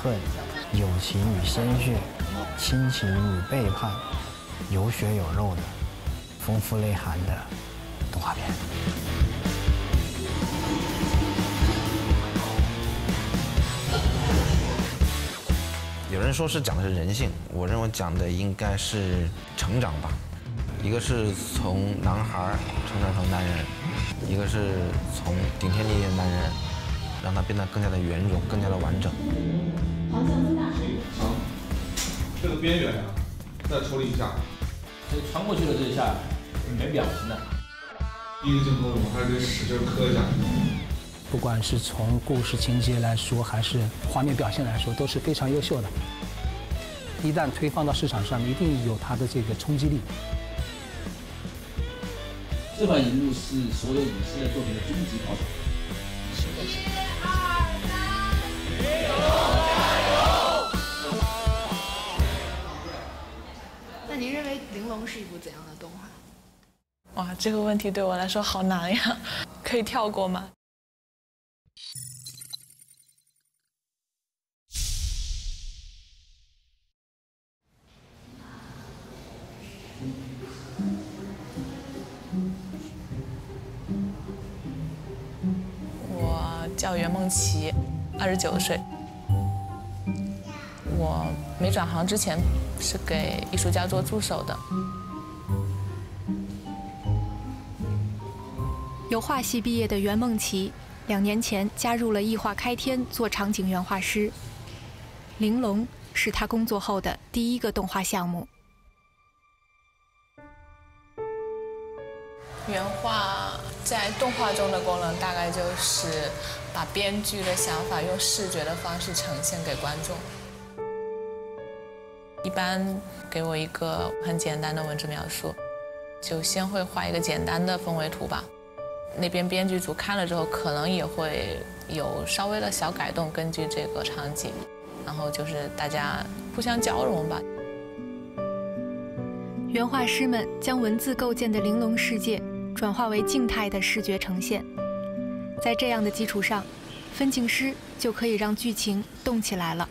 恨、友情与鲜血、亲情与背叛，有血有肉的、丰富内涵的动画片。有人说是讲的是人性，我认为讲的应该是成长吧。一个是从男孩成长成男人，一个是从顶天立地的男人，让他变得更加的圆融，更加的完整。方向增大。好，这个边缘啊，再处理一下。这穿过去的这一下没表情的。第一个镜头我们还是得使劲磕一下。不管是从故事情节来说，还是画面表现来说，都是非常优秀的。一旦推放到市场上，一定有它的这个冲击力。这款荧幕是所有影视类作品的终极考场。那您认为《玲珑》是一部怎样的动画？哇，这个问题对我来说好难呀，可以跳过吗？我叫袁梦琪，29岁。我没转行之前是给艺术家做助手的。油画系毕业的袁梦琪，2年前加入了艺画开天做场景原画师。玲珑是他工作后的第一个动画项目。原画在动画中的功能大概就是把编剧的想法用视觉的方式呈现给观众。一般给我一个很简单的文字描述，就先会画一个简单的氛围图吧。那边编剧组看了之后，可能也会有稍微的小改动，根据这个场景，然后就是大家互相交融吧。原画师们将文字构建的玲珑世界转化为静态的视觉呈现，在这样的基础上，分镜师就可以让剧情动起来了。